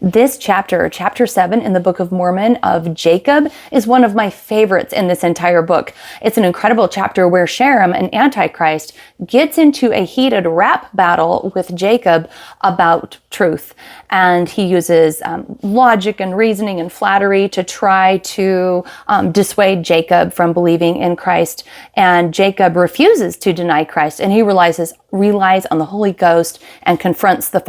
This chapter, chapter 7 in the Book of Mormon of Jacob, is one of my favorites in this entire book. It's an incredible chapter where Sherem, an Antichrist, gets into a heated rap battle with Jacob about truth. And he uses logic and reasoning and flattery to try to dissuade Jacob from believing in Christ. And Jacob refuses to deny Christ, and he relies on the Holy Ghost and confronts the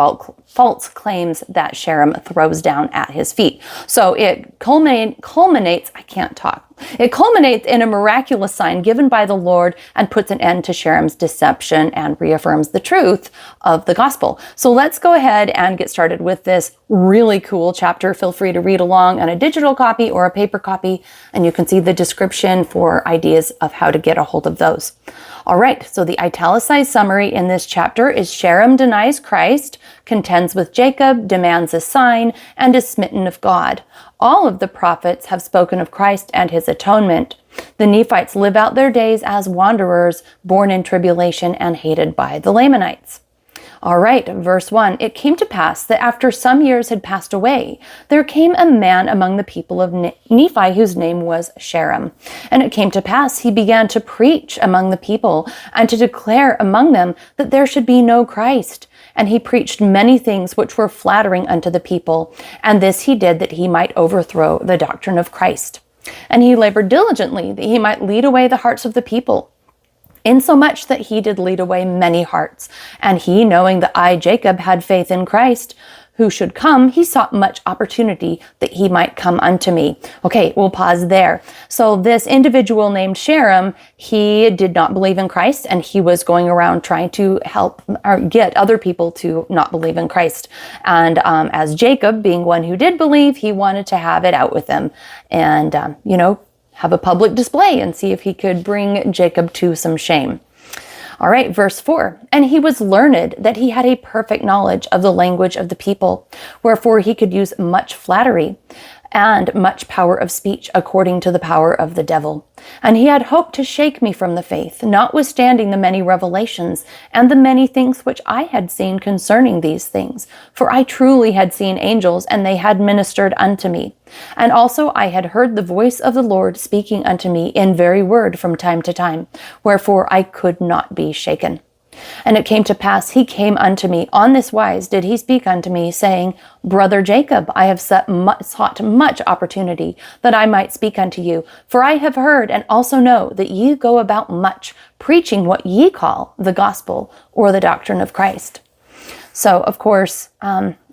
false claims that Sherem throws down at his feet. So it culminates, I can't talk. It culminates in a miraculous sign given by the Lord and puts an end to Sherem's deception and reaffirms the truth of the gospel. So let's go ahead and get started with this really cool chapter. Feel free to read along on a digital copy or a paper copy, and you can see the description for ideas of how to get a hold of those. All right, so the italicized summary in this chapter is Sherem denies Christ, contends with Jacob, demands a sign, and is smitten of God. All of the prophets have spoken of Christ and his atonement. The Nephites live out their days as wanderers, born in tribulation and hated by the Lamanites. All right, verse 1. It came to pass that after some years had passed away, there came a man among the people of Nephi whose name was Sherem. And it came to pass he began to preach among the people and to declare among them that there should be no Christ. And he preached many things which were flattering unto the people. And this he did that he might overthrow the doctrine of Christ. And he labored diligently that he might lead away the hearts of the people, insomuch that he did lead away many hearts. And he, knowing that I, Jacob, had faith in Christ, who should come, he sought much opportunity that he might come unto me. Okay, we'll pause there. So this individual named Sherem, he did not believe in Christ, and he was going around trying to help or get other people to not believe in Christ. And as Jacob, being one who did believe, he wanted to have it out with them and, have a public display and see if he could bring Jacob to some shame. All right, verse 4. And he was learned that he had a perfect knowledge of the language of the people, wherefore he could use much flattery and much power of speech according to the power of the devil. And he had hoped to shake me from the faith, notwithstanding the many revelations and the many things which I had seen concerning these things. For I truly had seen angels, and they had ministered unto me. And also I had heard the voice of the Lord speaking unto me in very word from time to time, wherefore I could not be shaken. And it came to pass, he came unto me, on this wise did he speak unto me, saying, Brother Jacob, I have sought much opportunity that I might speak unto you. For I have heard and also know that ye go about much, preaching what ye call the gospel or the doctrine of Christ. So, of course,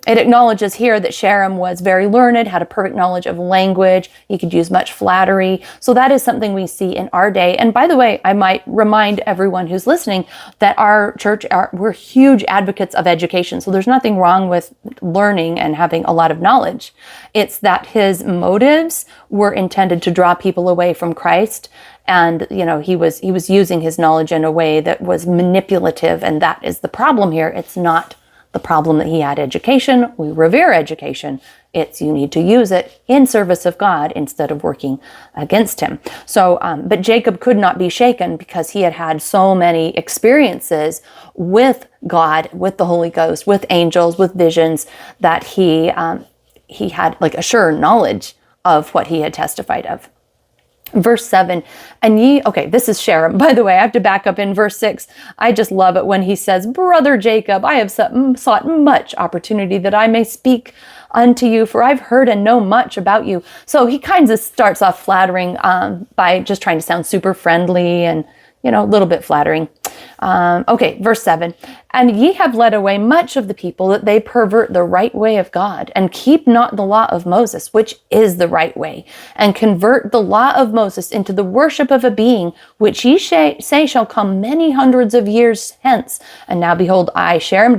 it acknowledges here that Sherem was very learned, had a perfect knowledge of language. He could use much flattery. So that is something we see in our day. And by the way, I might remind everyone who's listening that our church, we're huge advocates of education. So there's nothing wrong with learning and having a lot of knowledge. It's that his motives were intended to draw people away from Christ. And, he was using his knowledge in a way that was manipulative. And that is the problem here. It's not the problem that he had education. We revere education. It's you need to use it in service of God instead of working against him. So, but Jacob could not be shaken because he had had so many experiences with God, with the Holy Ghost, with angels, with visions, that he had like a sure knowledge of what he had testified of. Verse 7, this is Sherem. By the way, I have to back up in verse 6. I just love it when he says, Brother Jacob, I have sought much opportunity that I may speak unto you, for I've heard and know much about you. So he kind of starts off flattering by just trying to sound super friendly and, a little bit flattering. Verse 7. And ye have led away much of the people, that they pervert the right way of God, and keep not the law of Moses, which is the right way, and convert the law of Moses into the worship of a being, which ye say shall come many hundreds of years hence. And now behold, I, Sherem,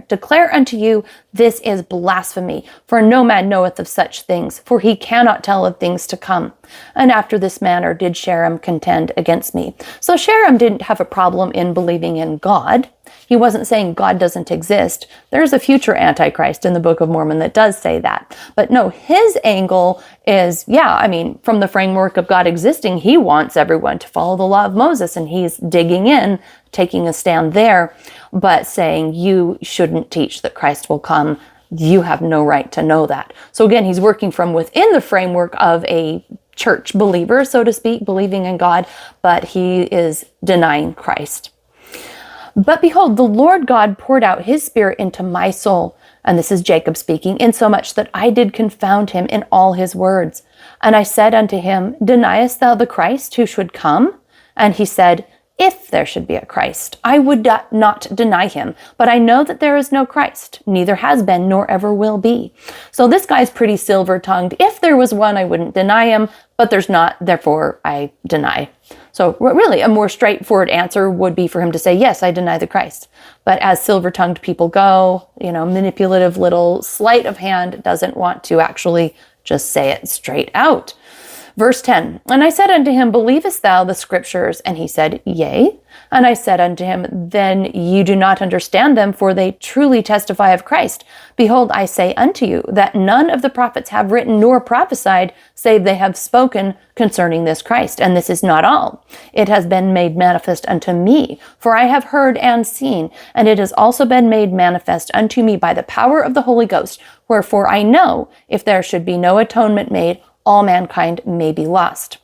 declare unto you, this is blasphemy. For no man knoweth of such things, for he cannot tell of things to come. And after this manner did Sherem contend against me. So Sherem didn't have a problem in believing in God. He wasn't saying God doesn't exist. There's a future Antichrist in the Book of Mormon that does say that. But no, his angle is, from the framework of God existing, he wants everyone to follow the law of Moses, and he's digging in, taking a stand there, but saying you shouldn't teach that Christ will come You have no right to know that. So again, he's working from within the framework of a church believer, so to speak, believing in God, but he is denying Christ. But behold, the Lord God poured out his Spirit into my soul. And this is Jacob speaking, insomuch that I did confound him in all his words. And I said unto him, Deniest thou the Christ who should come? And he said, If there should be a Christ, I would not deny him. But I know that there is no Christ, neither has been, nor ever will be. So this guy's pretty silver-tongued. If there was one, I wouldn't deny him, but there's not, therefore I deny. So really, a more straightforward answer would be for him to say, yes, I deny the Christ. But as silver-tongued people go, manipulative little sleight of hand doesn't want to actually just say it straight out. Verse 10, And I said unto him, Believest thou the scriptures? And he said, Yea. And I said unto him, Then ye do not understand them, for they truly testify of Christ. Behold, I say unto you, that none of the prophets have written nor prophesied, save they have spoken concerning this Christ. And this is not all. It has been made manifest unto me, for I have heard and seen, and it has also been made manifest unto me by the power of the Holy Ghost. Wherefore I know, if there should be no atonement made, all mankind may be lost.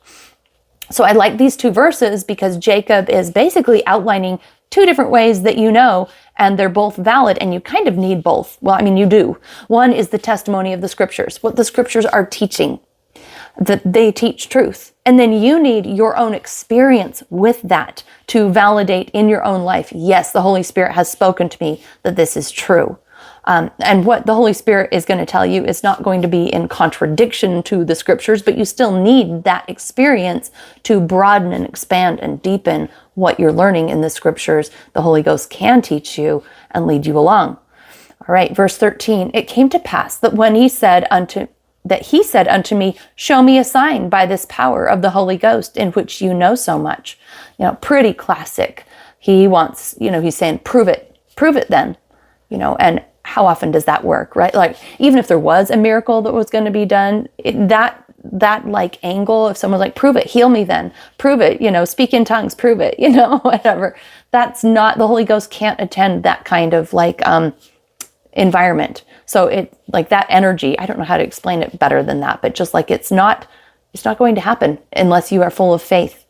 So I like these two verses because Jacob is basically outlining two different ways that and they're both valid, and you kind of need both. Well, you do. One is the testimony of the scriptures, what the scriptures are teaching, that they teach truth. And then you need your own experience with that to validate in your own life, yes, the Holy Spirit has spoken to me that this is true. And what the Holy Spirit is going to tell you is not going to be in contradiction to the scriptures, but you still need that experience to broaden and expand and deepen what you're learning in the scriptures. The Holy Ghost can teach you and lead you along. All right, verse 13, It came to pass that when he said unto me, Show me a sign by this power of the Holy Ghost in which you know so much. Pretty classic. He wants, he's saying, prove it then, and how often does that work, right? Like, even if there was a miracle that was going to be done, that like angle, if someone's like, prove it, heal me then, prove it, speak in tongues, prove it, whatever. That's not, the Holy Ghost can't attend that kind of environment. So it, like that energy, I don't know how to explain it better than that, but just like it's not going to happen unless you are full of faith.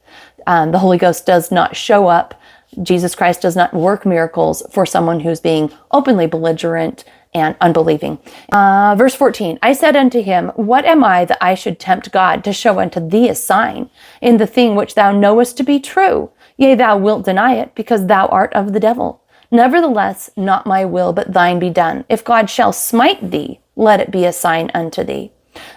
The Holy Ghost does not show up. Jesus Christ does not work miracles for someone who's being openly belligerent and unbelieving. Verse 14, I said unto him, What am I that I should tempt God to show unto thee a sign in the thing which thou knowest to be true? Yea, thou wilt deny it, because thou art of the devil. Nevertheless, not my will, but thine be done. If God shall smite thee, let it be a sign unto thee,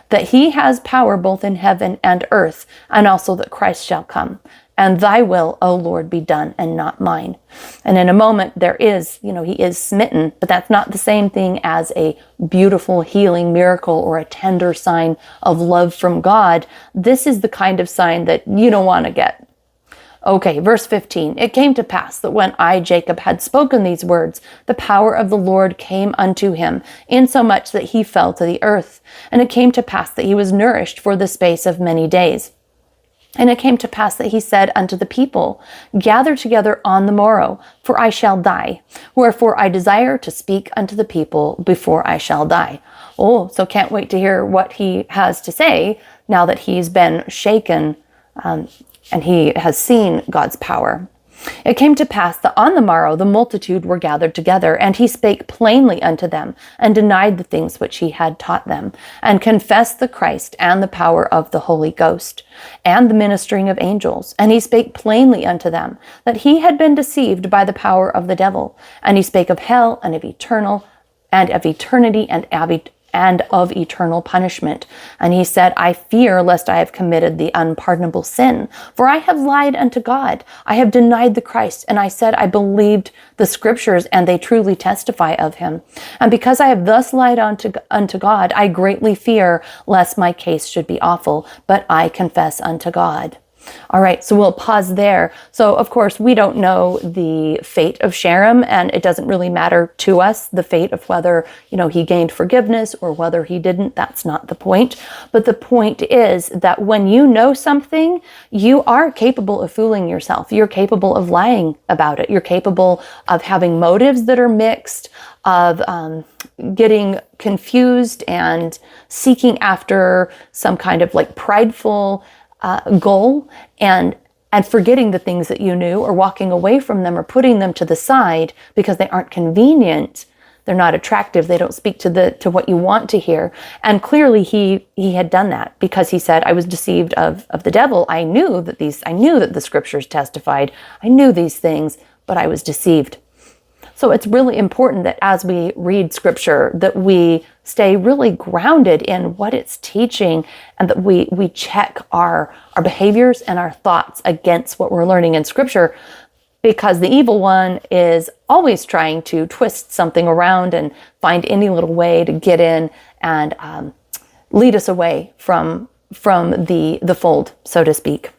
that he has power both in heaven and earth, and also that Christ shall come. And thy will, O Lord, be done, and not mine. And in a moment, there is, he is smitten, but that's not the same thing as a beautiful healing miracle or a tender sign of love from God. This is the kind of sign that you don't want to get. Okay, verse 15, It came to pass that when I, Jacob, had spoken these words, the power of the Lord came unto him, insomuch that he fell to the earth. And it came to pass that he was nourished for the space of many days. And it came to pass that he said unto the people, Gather together on the morrow, for I shall die. Wherefore I desire to speak unto the people before I shall die. Oh, so can't wait to hear what he has to say now that he's been shaken and he has seen God's power. It came to pass that on the morrow the multitude were gathered together, and he spake plainly unto them, and denied the things which he had taught them, and confessed the Christ and the power of the Holy Ghost, and the ministering of angels. And he spake plainly unto them, that he had been deceived by the power of the devil. And he spake of hell, and of eternity, and of eternal punishment. And he said, I fear lest I have committed the unpardonable sin, for I have lied unto God. I have denied the Christ, and I said I believed the scriptures, and they truly testify of him. And because I have thus lied unto God, I greatly fear lest my case should be awful, but I confess unto God. All right, so we'll pause there. So, of course, we don't know the fate of Sherem, and it doesn't really matter to us, the fate of whether, he gained forgiveness or whether he didn't. That's not the point. But the point is that when you know something, you are capable of fooling yourself. You're capable of lying about it. You're capable of having motives that are mixed, of getting confused and seeking after some kind of prideful goal and forgetting the things that you knew, or walking away from them, or putting them to the side because they aren't convenient. They're not attractive. They don't speak to what you want to hear. And clearly he had done that, because he said, I was deceived of the devil. I knew that the scriptures testified. I knew these things, but I was deceived. So it's really important that as we read scripture, that we stay really grounded in what it's teaching, and that we check our behaviors and our thoughts against what we're learning in scripture, because the evil one is always trying to twist something around and find any little way to get in and lead us away from the fold, so to speak.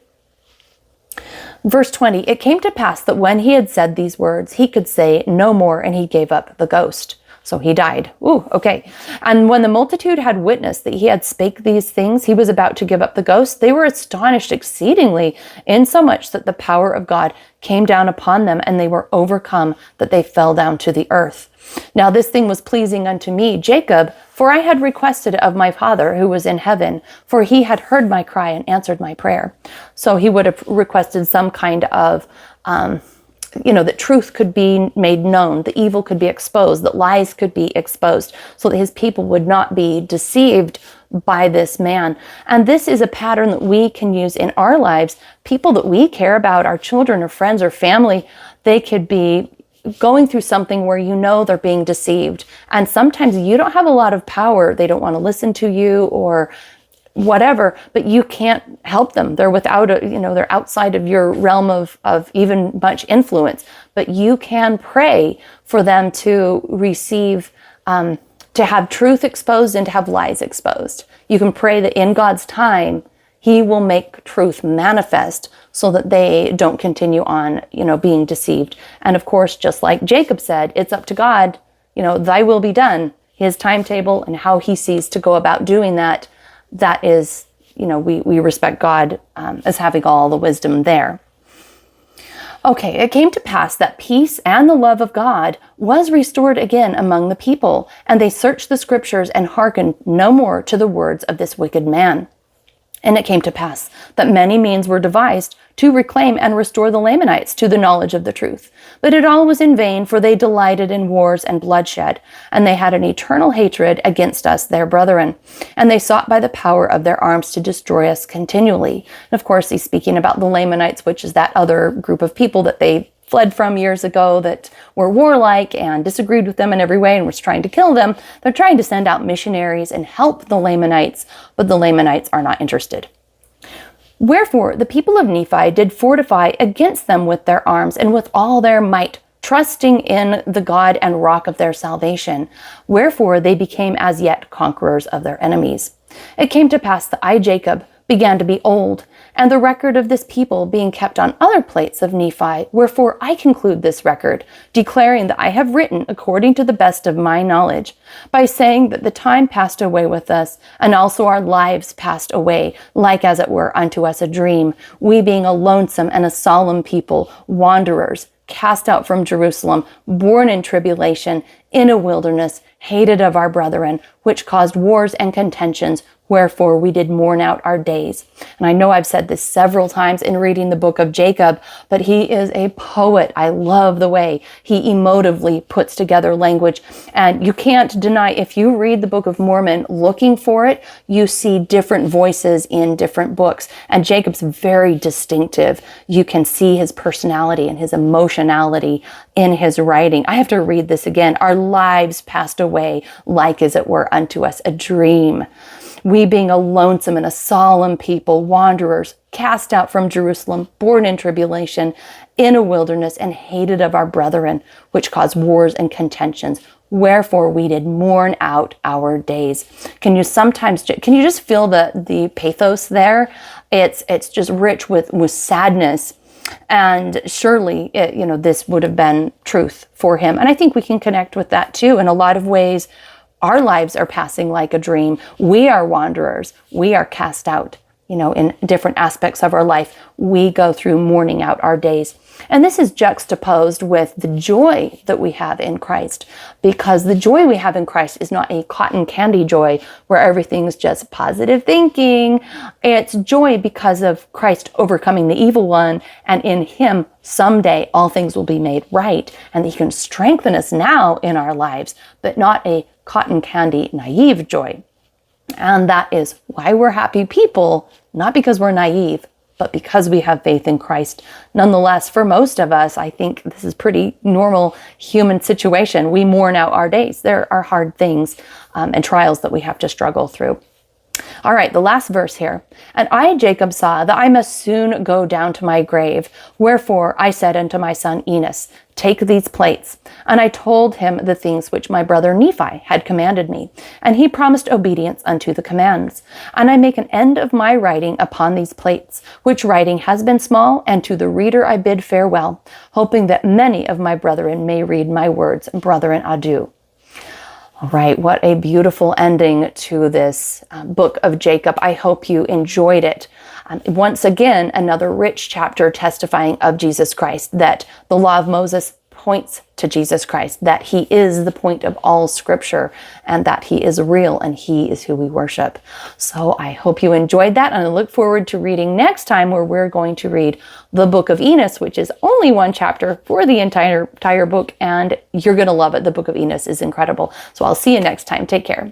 Verse 20, it came to pass that when he had said these words, he could say no more, and he gave up the ghost. So he died. Ooh, okay. And when the multitude had witnessed that he had spake these things, he was about to give up the ghost. They were astonished exceedingly, insomuch that the power of God came down upon them, and they were overcome, that they fell down to the earth. Now this thing was pleasing unto me, Jacob, for I had requested of my Father who was in heaven, for he had heard my cry and answered my prayer. So he would have requested some kind of that truth could be made known, the evil could be exposed, that lies could be exposed, so that his people would not be deceived by this man. And this is a pattern that we can use in our lives. People that we care about, our children or friends or family, they could be going through something where they're being deceived. And sometimes you don't have a lot of power. They don't want to listen to you or whatever, but you can't help them. They're they're outside of your realm of even much influence, but you can pray for them to receive, to have truth exposed and to have lies exposed. You can pray that in God's time, he will make truth manifest so that they don't continue on, being deceived. And of course, just like Jacob said, it's up to God, thy will be done, his timetable and how he sees to go about doing that. That is, we respect God as having all the wisdom there. Okay, it came to pass that peace and the love of God was restored again among the people, and they searched the scriptures and hearkened no more to the words of this wicked man. And it came to pass that many means were devised to reclaim and restore the Lamanites to the knowledge of the truth. But it all was in vain, for they delighted in wars and bloodshed, and they had an eternal hatred against us, their brethren. And they sought by the power of their arms to destroy us continually. And of course, he's speaking about the Lamanites, which is that other group of people that they fled from years ago that were warlike and disagreed with them in every way and was trying to kill them. They're trying to send out missionaries and help the Lamanites, but the Lamanites are not interested. Wherefore the people of Nephi did fortify against them with their arms and with all their might, trusting in the God and rock of their salvation. Wherefore they became as yet conquerors of their enemies. It came to pass that I, Jacob, began to be old, and the record of this people being kept on other plates of Nephi. Wherefore I conclude this record, declaring that I have written according to the best of my knowledge, by saying that the time passed away with us, and also our lives passed away, like as it were unto us a dream, we being a lonesome and a solemn people, wanderers, cast out from Jerusalem, born in tribulation, in a wilderness, hated of our brethren, which caused wars and contentions, wherefore we did mourn out our days. And I know I've said this several times in reading the book of Jacob, but he is a poet. I love the way he emotively puts together language. And you can't deny, if you read the Book of Mormon looking for it, you see different voices in different books. And Jacob's very distinctive. You can see his personality and his emotionality in his writing. I have to read this again. Our lives passed away, like as it were unto us a dream. We being a lonesome and a solemn people, wanderers, cast out from Jerusalem, born in tribulation, in a wilderness, and hated of our brethren, which caused wars and contentions, wherefore we did mourn out our days. Can you just feel the pathos there? It's just rich with sadness. And surely, this would have been truth for him. And I think we can connect with that too. In a lot of ways, our lives are passing like a dream. We are wanderers. We are cast out, in different aspects of our life. We go through mourning out our days. And this is juxtaposed with the joy that we have in Christ, because the joy we have in Christ is not a cotton candy joy where everything's just positive thinking. It's joy because of Christ overcoming the evil one, and in him someday all things will be made right, and he can strengthen us now in our lives, but not a cotton candy naive joy. And that is why we're happy people, not because we're naive, but because we have faith in Christ. Nonetheless, for most of us, I think this is pretty normal human situation. We mourn out our days. There are hard things and trials that we have to struggle through. All right, the last verse here. And I, Jacob, saw that I must soon go down to my grave. Wherefore I said unto my son Enos, take these plates. And I told him the things which my brother Nephi had commanded me. And he promised obedience unto the commands. And I make an end of my writing upon these plates, which writing has been small, and to the reader I bid farewell, hoping that many of my brethren may read my words. Brethren, adieu. All right, what a beautiful ending to this book of Jacob. I hope you enjoyed it. Once again, another rich chapter testifying of Jesus Christ, that the law of Moses points to Jesus Christ, that he is the point of all scripture, and that he is real and he is who we worship. So I hope you enjoyed that, and I look forward to reading next time, where we're going to read the Book of Enos, which is only one chapter for the entire book, and you're going to love it. The Book of Enos is incredible. So I'll see you next time. Take care.